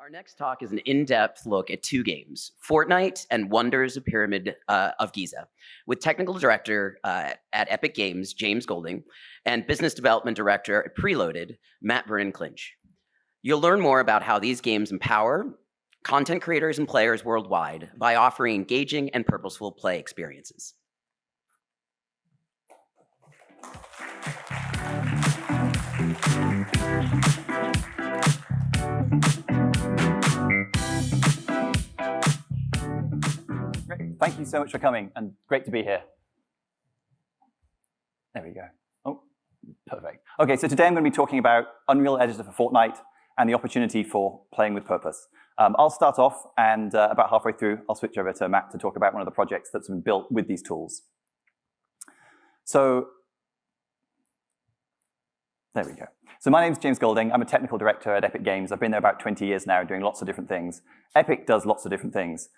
Our next talk is an in-depth look at two games, Fortnite and Wonders of Pyramid of Giza, with Technical Director at Epic Games, James Golding, and Business Development Director at Preloaded, Matt Vernon-Clinch. You'll learn more about how these games empower content creators and players worldwide by offering engaging and purposeful play experiences. Great. Thank you so much for coming, and great to be here. There we go. Oh, perfect. Okay, so today I'm going to be talking about Unreal Editor for Fortnite and the opportunity for playing with purpose. I'll start off, and about halfway through, I'll switch over to Matt to talk about one of the projects that's been built with these tools. So there we go. So my name's James Golding. I'm a technical director at Epic Games. I've been there about 20 years now, doing lots of different things. Epic does lots of different things.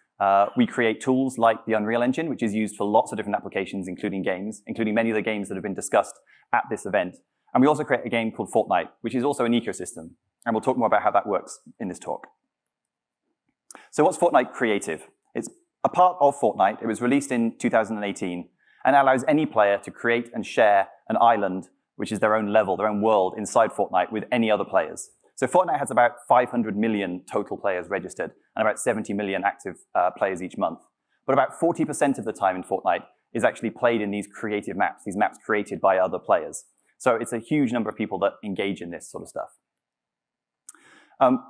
We create tools like the Unreal Engine, which is used for lots of different applications, including games, including many of the games that have been discussed at this event. And we also create a game called Fortnite, which is also an ecosystem. And we'll talk more about how that works in this talk. So what's Fortnite Creative? It's a part of Fortnite. It was released in 2018, and it allows any player to create and share an island, which is their own level, their own world inside Fortnite with any other players. So Fortnite has about 500 million total players registered and about 70 million active players each month. But about 40% of the time in Fortnite is actually played in these creative maps, these maps created by other players. So it's a huge number of people that engage in this sort of stuff.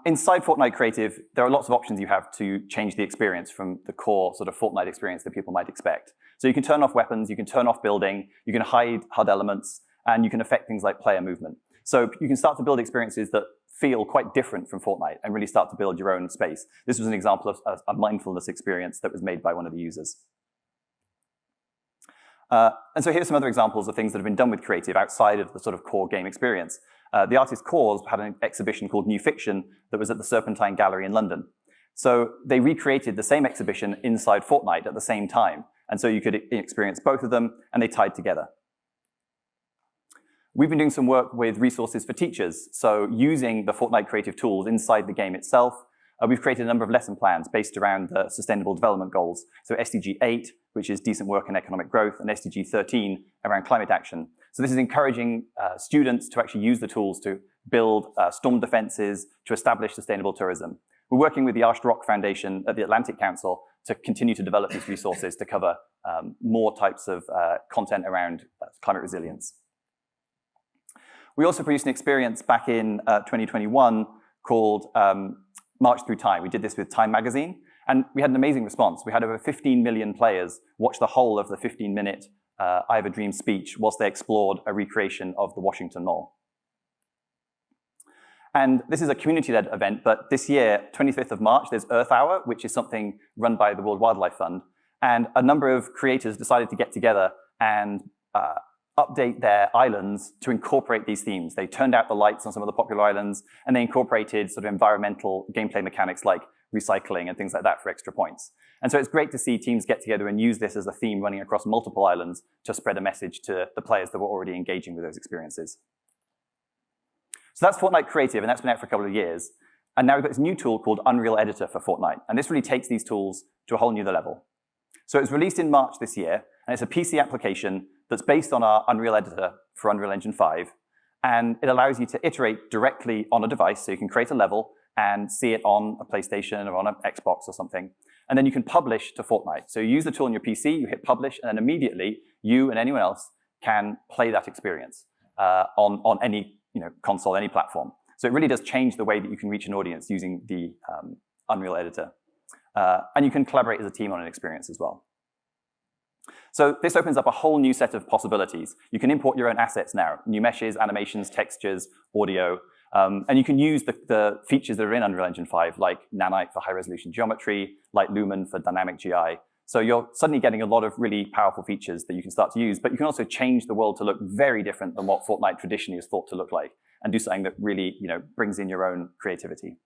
Inside Fortnite Creative, there are lots of options you have to change the experience from the core sort of Fortnite experience that people might expect. So you can turn off weapons, you can turn off building, you can hide HUD elements, and you can affect things like player movement. So you can start to build experiences that feel quite different from Fortnite and really start to build your own space. This was an example of a mindfulness experience that was made by one of the users. And so here's some other examples of things that have been done with creative outside of the sort of core game experience. The artist KAWS had an exhibition called New Fiction that was at the Serpentine Gallery in London. So they recreated the same exhibition inside Fortnite at the same time. And so you could experience both of them, and they tied together. We've been doing some work with resources for teachers. So using the Fortnite creative tools inside the game itself, we've created a number of lesson plans based around the Sustainable Development Goals. So SDG 8, which is decent work and economic growth, and SDG 13 around climate action. So this is encouraging students to actually use the tools to build storm defenses, to establish sustainable tourism. We're working with the Arched Rock Foundation at the Atlantic Council to continue to develop these resources to cover more types of content around climate resilience. We also produced an experience back in 2021 called March Through Time. We did this with Time magazine, and we had an amazing response. We had over 15 million players watch the whole of the 15-minute I Have a Dream speech whilst they explored a recreation of the Washington Mall. And this is a community-led event, but this year, 25th of March, there's Earth Hour, which is something run by the World Wildlife Fund. And a number of creators decided to get together and update their islands to incorporate these themes. They turned out the lights on some of the popular islands, and they incorporated sort of environmental gameplay mechanics like recycling and things like that for extra points. And so it's great to see teams get together and use this as a theme running across multiple islands to spread a message to the players that were already engaging with those experiences. So that's Fortnite Creative, and that's been out for a couple of years. And now we've got this new tool called Unreal Editor for Fortnite. And this really takes these tools to a whole new level. So it was released in March this year, and it's a PC application that's based on our Unreal Editor for Unreal Engine 5. And it allows you to iterate directly on a device, so you can create a level and see it on a PlayStation or on an Xbox or something. And then you can publish to Fortnite. So you use the tool on your PC, you hit publish, and then immediately you and anyone else can play that experience on any console, any platform. So it really does change the way that you can reach an audience using the Unreal Editor. And you can collaborate as a team on an experience as well. So this opens up a whole new set of possibilities. You can import your own assets now, new meshes, animations, textures, audio, and you can use the features that are in Unreal Engine 5, like Nanite for high-resolution geometry, like Lumen for dynamic GI. So you're suddenly getting a lot of really powerful features that you can start to use, but you can also change the world to look very different than what Fortnite traditionally is thought to look like, and do something that really brings in your own creativity.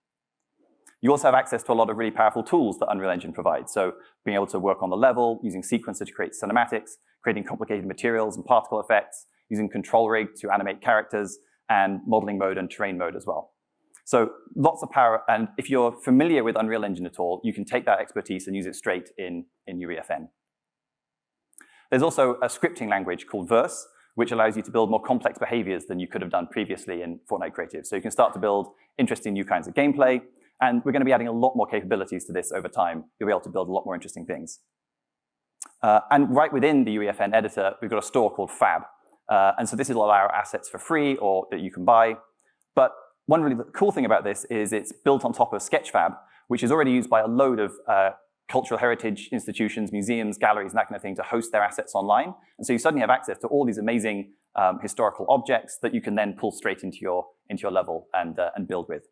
You also have access to a lot of really powerful tools that Unreal Engine provides. So being able to work on the level, using sequencer to create cinematics, creating complicated materials and particle effects, using control rig to animate characters, and modeling mode and terrain mode as well. So lots of power, and if you're familiar with Unreal Engine at all, you can take that expertise and use it straight in UEFN. There's also a scripting language called Verse, which allows you to build more complex behaviors than you could have done previously in Fortnite Creative. So you can start to build interesting new kinds of gameplay, and we're going to be adding a lot more capabilities to this over time. You'll be able to build a lot more interesting things. And right within the UEFN editor, we've got a store called Fab. And so this will allow assets for free or that you can buy. But one really cool thing about this is it's built on top of Sketchfab, which is already used by a load of cultural heritage institutions, museums, galleries, and that kind of thing to host their assets online. And so you suddenly have access to all these amazing historical objects that you can then pull straight into your level and build with.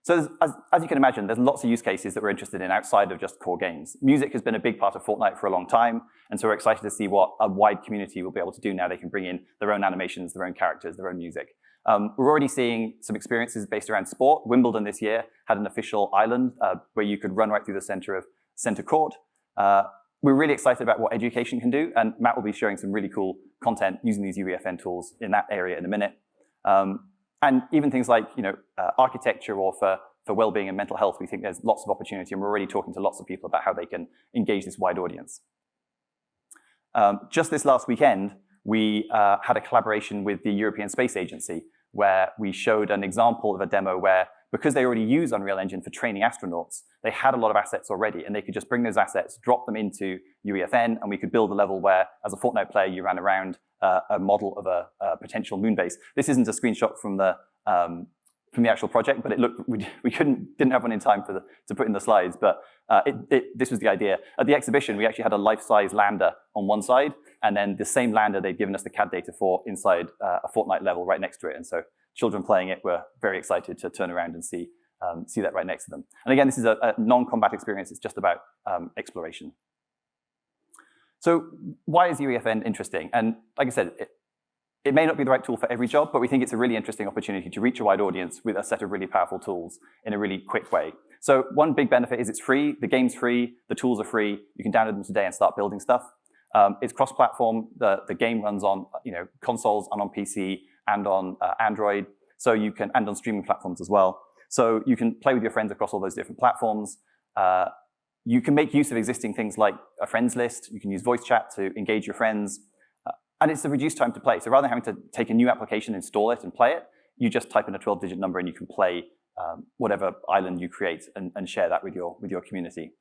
So as you can imagine, there's lots of use cases that we're interested in outside of just core games. Music has been a big part of Fortnite for a long time, and so we're excited to see what a wide community will be able to do now. They can bring in their own animations, their own characters, their own music. We're already seeing some experiences based around sport. Wimbledon this year had an official island where you could run right through the center of center court. We're really excited about what education can do, and Matt will be showing some really cool content using these UEFN tools in that area in a minute. And even things like architecture or for well-being and mental health, we think there's lots of opportunity, and we're already talking to lots of people about how they can engage this wide audience. Just this last weekend, we had a collaboration with the European Space Agency, where we showed an example of a demo where, because they already use Unreal Engine for training astronauts, they had a lot of assets already, and they could just bring those assets, drop them into UEFN, and we could build a level where, as a Fortnite player, you ran around a model of a potential moon base. This isn't a screenshot from the actual project, but it looked, we didn't have one in time to put in the slides, but this was the idea. At the exhibition, we actually had a life-size lander on one side, and then the same lander they'd given us the CAD data for inside a Fortnite level right next to it. And so children playing it were very excited to turn around and see that right next to them. And again, this is a non-combat experience. It's just about exploration. So why is UEFN interesting? And like I said, it may not be the right tool for every job, but we think it's a really interesting opportunity to reach a wide audience with a set of really powerful tools in a really quick way. So one big benefit is it's free. The game's free. The tools are free. You can download them today and start building stuff. It's cross-platform. The game runs on consoles and on PC and on Android. So you can, and on streaming platforms as well. So you can play with your friends across all those different platforms. You can make use of existing things like a friends list. You can use voice chat to engage your friends. And it's a reduced time to play. So rather than having to take a new application, install it, and play it, you just type in a 12-digit number and you can play whatever island you create and share that with your community.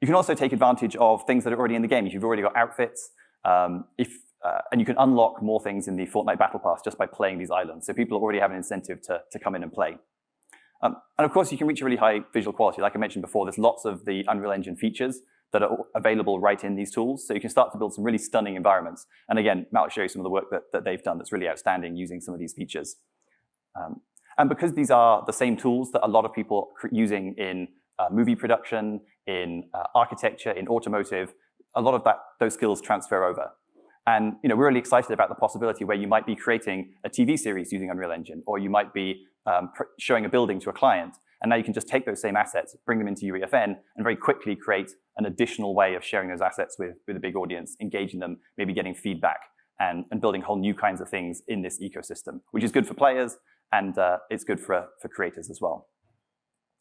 You can also take advantage of things that are already in the game. If you've already got outfits, and you can unlock more things in the Fortnite Battle Pass just by playing these islands. So people already have an incentive to come in and play. And of course, you can reach a really high visual quality. Like I mentioned before, there's lots of the Unreal Engine features that are available right in these tools. So you can start to build some really stunning environments. And again, Matt will show you some of the work that they've done that's really outstanding using some of these features. And because these are the same tools that a lot of people are using in movie production, in architecture, in automotive, a lot of those skills transfer over. And we're really excited about the possibility where you might be creating a TV series using Unreal Engine, or you might be showing a building to a client. And now you can just take those same assets, bring them into UEFN, and very quickly create an additional way of sharing those assets with a big audience, engaging them, maybe getting feedback, and building whole new kinds of things in this ecosystem, which is good for players, and it's good for creators as well.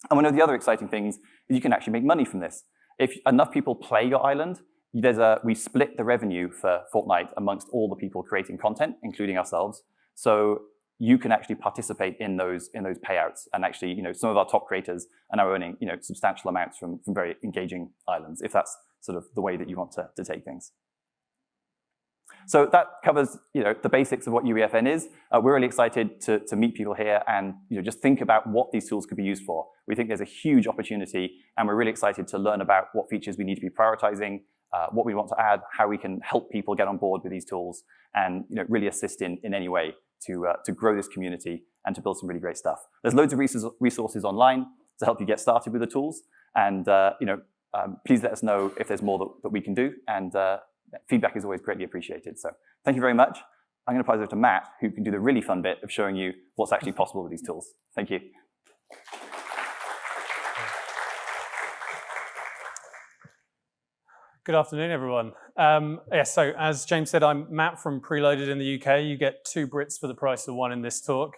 And one of the other exciting things is you can actually make money from this. If enough people play your island, we split the revenue for Fortnite amongst all the people creating content, including ourselves. So you can actually participate in those payouts. And actually, some of our top creators are now earning substantial amounts from very engaging islands, if that's sort of the way that you want to take things. So that covers the basics of what UEFN is. We're really excited to meet people here and just think about what these tools could be used for. We think there's a huge opportunity, and we're really excited to learn about what features we need to be prioritizing, what we want to add, how we can help people get on board with these tools, and really assist in any way to grow this community and to build some really great stuff. There's loads of resources online to help you get started with the tools, and please let us know if there's more that we can do, and feedback is always greatly appreciated. So thank you very much. I'm going to pass it over to Matt, who can do the really fun bit of showing you what's actually possible with these tools. Thank you. Good afternoon, everyone. So as James said, I'm Matt from Preloaded in the UK. You get 2 Brits for the price of 1 in this talk.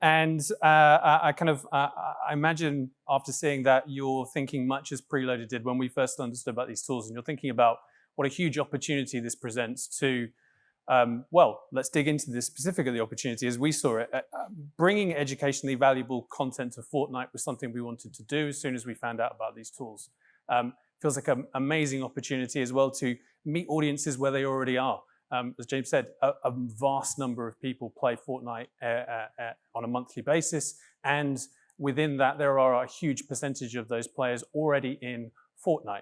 And I imagine after seeing that, you're thinking much as Preloaded did when we first understood about these tools, and you're thinking about what a huge opportunity this presents to, well, let's dig into this specifically, the opportunity as we saw it. Bringing educationally valuable content to Fortnite was something we wanted to do as soon as we found out about these tools. Feels like an amazing opportunity as well to meet audiences where they already are. As James said, a vast number of people play Fortnite on a monthly basis, and within that, there are a huge percentage of those players already in Fortnite.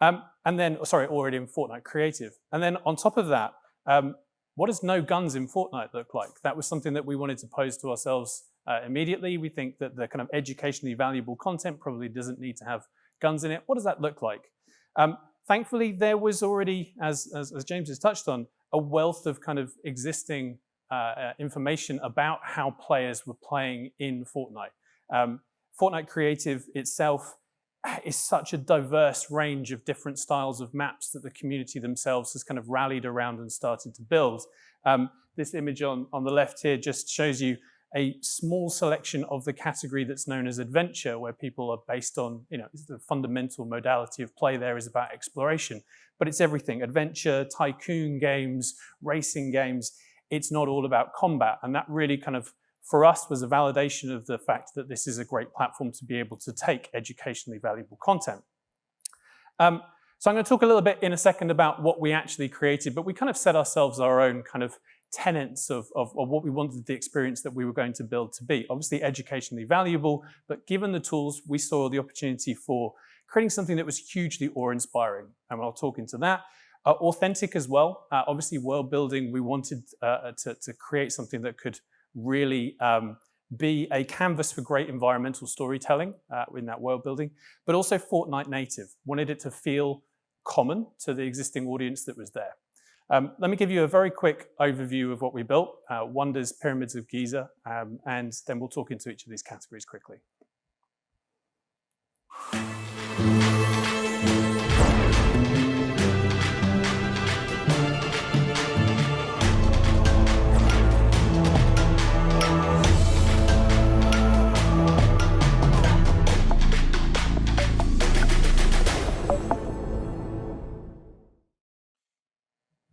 Already in Fortnite Creative. And then on top of that, what does no guns in Fortnite look like? That was something that we wanted to pose to ourselves immediately. We think that the kind of educationally valuable content probably doesn't need to have guns in it. What does that look like? Thankfully, there was already, as James has touched on, a wealth of kind of existing information about how players were playing in Fortnite. Fortnite Creative itself is such a diverse range of different styles of maps that the community themselves has kind of rallied around and started to build. This image on the left here just shows you a small selection of the category that's known as adventure, where people are based on, the fundamental modality of play there is about exploration, but it's everything: adventure, tycoon games, racing games. It's not all about combat. And that really kind of, for us, was a validation of the fact that this is a great platform to be able to take educationally valuable content. So I'm going to talk a little bit in a second about what we actually created, but we kind of set ourselves our own kind of tenets of what we wanted the experience that we were going to build to be. Obviously educationally valuable, but given the tools, we saw the opportunity for creating something that was hugely awe-inspiring, and I'll talk into that. Authentic as well. Obviously world building, we wanted to create something that could really be a canvas for great environmental storytelling in that world building, but also Fortnite native. Wanted it to feel common to the existing audience that was there. Let me give you a very quick overview of what we built, Wonders, Pyramids of Giza, and then we'll talk into each of these categories quickly.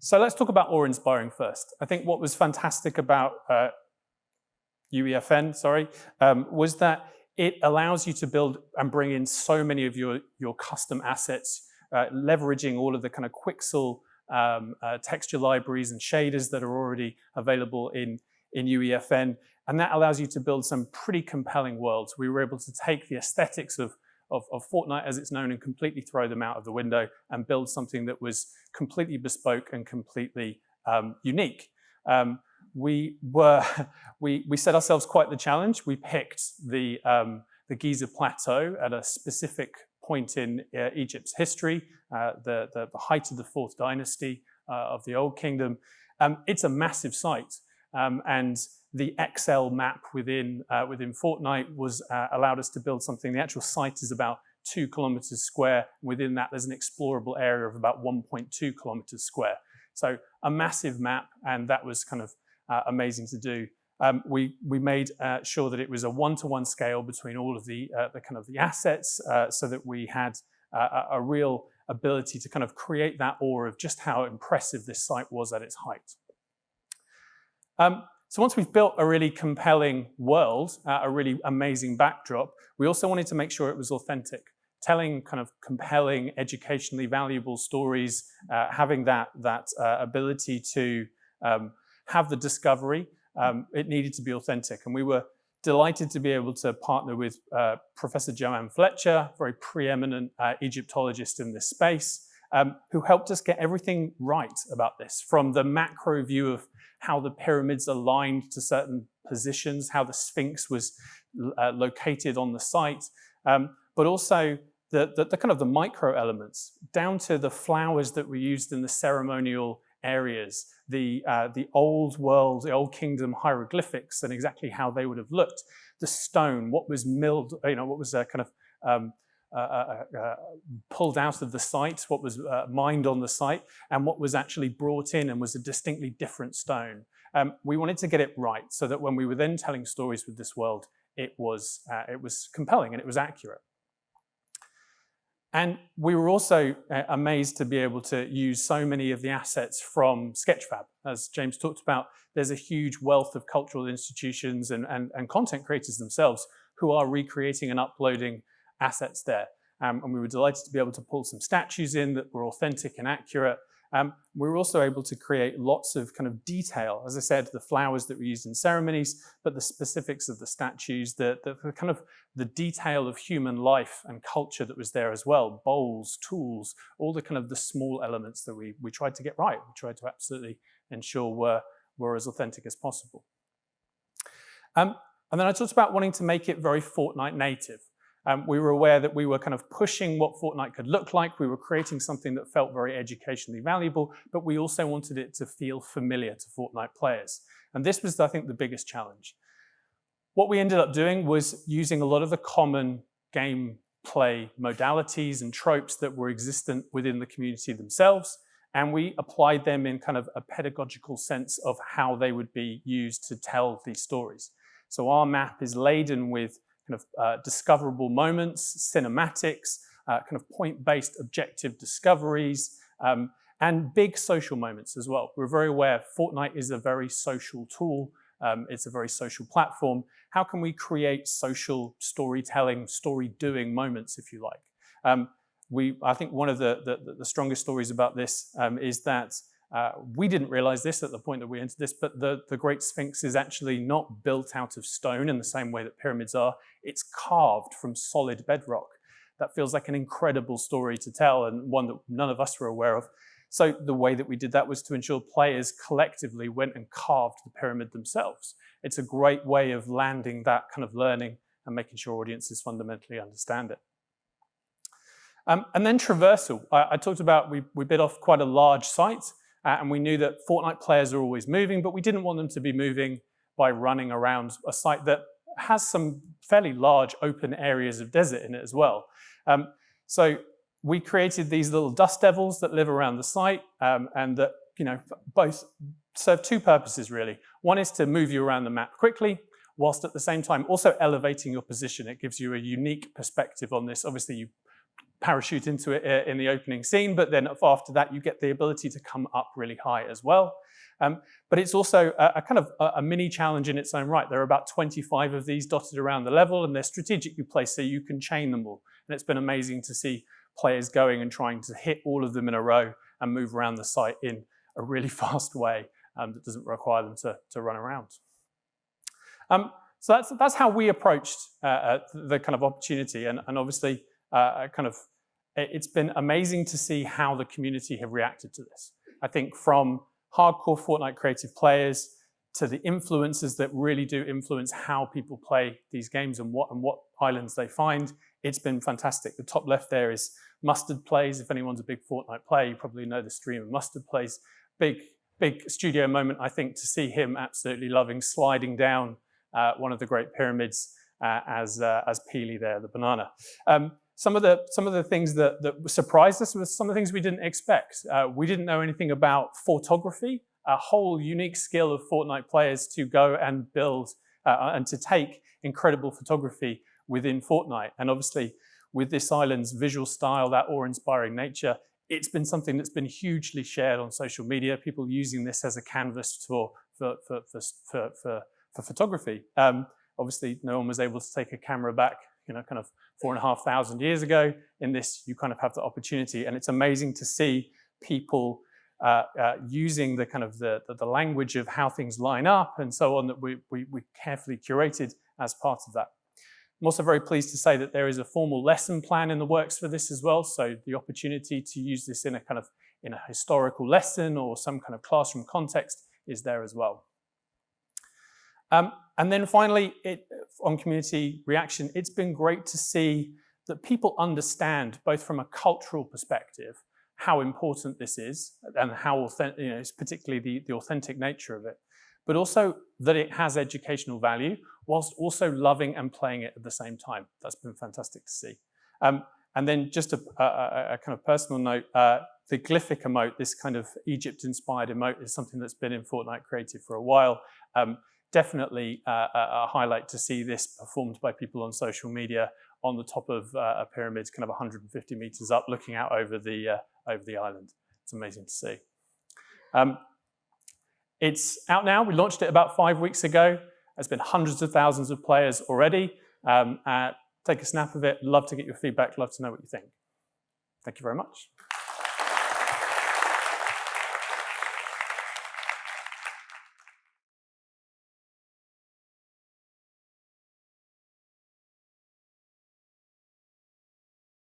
So let's talk about awe-inspiring first. I think what was fantastic about UEFN, was that it allows you to build and bring in so many of your custom assets, leveraging all of the kind of Quixel texture libraries and shaders that are already available in UEFN. And that allows you to build some pretty compelling worlds. We were able to take the aesthetics of Fortnite as it's known and completely throw them out of the window and build something that was completely bespoke and completely unique. We set ourselves quite the challenge. We picked the Giza Plateau at a specific point in Egypt's history, the height of the 4th dynasty of the Old Kingdom. It's a massive site, and the XL map within Fortnite was allowed us to build something. The actual site is about 2 kilometers square. Within that, there's an explorable area of about 1.2 kilometers square. So a massive map, and that was kind of amazing to do. We made sure that it was a one-to-one scale between all of the assets, so that we had a real ability to kind of create that awe of just how impressive this site was at its height. So once we've built a really compelling world, a really amazing backdrop, we also wanted to make sure it was authentic, telling kind of compelling, educationally valuable stories, having that ability to have the discovery. It needed to be authentic, and we were delighted to be able to partner with Professor Joanne Fletcher, very preeminent Egyptologist in this space, who helped us get everything right about this, from the macro view of how the pyramids aligned to certain positions, how the Sphinx was located on the site, but also the kind of the micro elements, down to the flowers that were used in the ceremonial areas, the old world, the Old Kingdom hieroglyphics, and exactly how they would have looked, the stone, what was milled, what was kind of pulled out of the site, what was mined on the site, and what was actually brought in and was a distinctly different stone. We wanted to get it right so that when we were then telling stories with this world, it was compelling and it was accurate. And we were also amazed to be able to use so many of the assets from Sketchfab. As James talked about, there's a huge wealth of cultural institutions and content creators themselves who are recreating and uploading assets there. And we were delighted to be able to pull some statues in that were authentic and accurate. We were also able to create lots of kind of detail, as I said, the flowers that were used in ceremonies, but the specifics of the statues, the kind of the detail of human life and culture that was there as well, bowls, tools, all the kind of the small elements that we tried to get right. We tried to absolutely ensure were as authentic as possible. And then I talked about wanting to make it very Fortnite native. We were aware that we were kind of pushing what Fortnite could look like. We were creating something that felt very educationally valuable, but we also wanted it to feel familiar to Fortnite players. And this was, I think, the biggest challenge. What we ended up doing was using a lot of the common gameplay modalities and tropes that were existent within the community themselves, and we applied them in kind of a pedagogical sense of how they would be used to tell these stories. So our map is laden with kind of discoverable moments, cinematics, kind of point-based objective discoveries, and big social moments as well. We're very aware Fortnite is a very social tool. It's a very social platform. How can we create social storytelling, story-doing moments, if you like? I think one of the strongest stories about this is that we didn't realize this at the point that we entered this, but the Great Sphinx is actually not built out of stone in the same way that pyramids are. It's carved from solid bedrock. That feels like an incredible story to tell and one that none of us were aware of. So the way that we did that was to ensure players collectively went and carved the pyramid themselves. It's a great way of landing that kind of learning and making sure audiences fundamentally understand it. And then traversal. I talked about we bit off quite a large site. And we knew that Fortnite players are always moving, but we didn't want them to be moving by running around a site that has some fairly large open areas of desert in it as well. So we created these little dust devils that live around the site and that both serve two purposes really. One is to move you around the map quickly, whilst at the same time also elevating your position. It gives you a unique perspective on this. Obviously, you parachute into it in the opening scene, but then after that, you get the ability to come up really high as well. But it's also a kind of a mini challenge in its own right. There are about 25 of these dotted around the level, and they're strategically placed so you can chain them all. And it's been amazing to see players going and trying to hit all of them in a row and move around the site in a really fast way that doesn't require them to run around. So that's how we approached the kind of opportunity, and obviously it's been amazing to see how the community have reacted to this. I think from hardcore Fortnite creative players to the influencers that really do influence how people play these games and what islands they find, it's been fantastic. The top left there is Mustard Plays. If anyone's a big Fortnite player, you probably know the stream of Mustard Plays. Big studio moment, I think, to see him absolutely loving sliding down one of the Great Pyramids as Peely there, the banana. Some of the things that surprised us was some of the things we didn't expect. We didn't know anything about photography, a whole unique skill of Fortnite players to go and build and to take incredible photography within Fortnite. And obviously, with this island's visual style, that awe-inspiring nature, it's been something that's been hugely shared on social media. People using this as a canvas for photography. Obviously, no one was able to take a camera back, kind of 4,500 years ago. In this, you kind of have the opportunity, and it's amazing to see people using the kind of the language of how things line up and so on that we carefully curated as part of that. I'm also very pleased to say that there is a formal lesson plan in the works for this as well. So the opportunity to use this in a historical lesson or some kind of classroom context is there as well. And then finally, on community reaction, it's been great to see that people understand, both from a cultural perspective, how important this is and how authentic, it's particularly the authentic nature of it, but also that it has educational value whilst also loving and playing it at the same time. That's been fantastic to see. And then just a kind of personal note, the glyphic emote, this kind of Egypt-inspired emote, is something that's been in Fortnite Creative for a while. Definitely a highlight to see this performed by people on social media on the top of a pyramid, kind of 150 meters up, looking out over the island. It's amazing to see. It's out now. We launched it about 5 weeks ago. There's been hundreds of thousands of players already. Take a snap of it. Love to get your feedback. Love to know what you think. Thank you very much.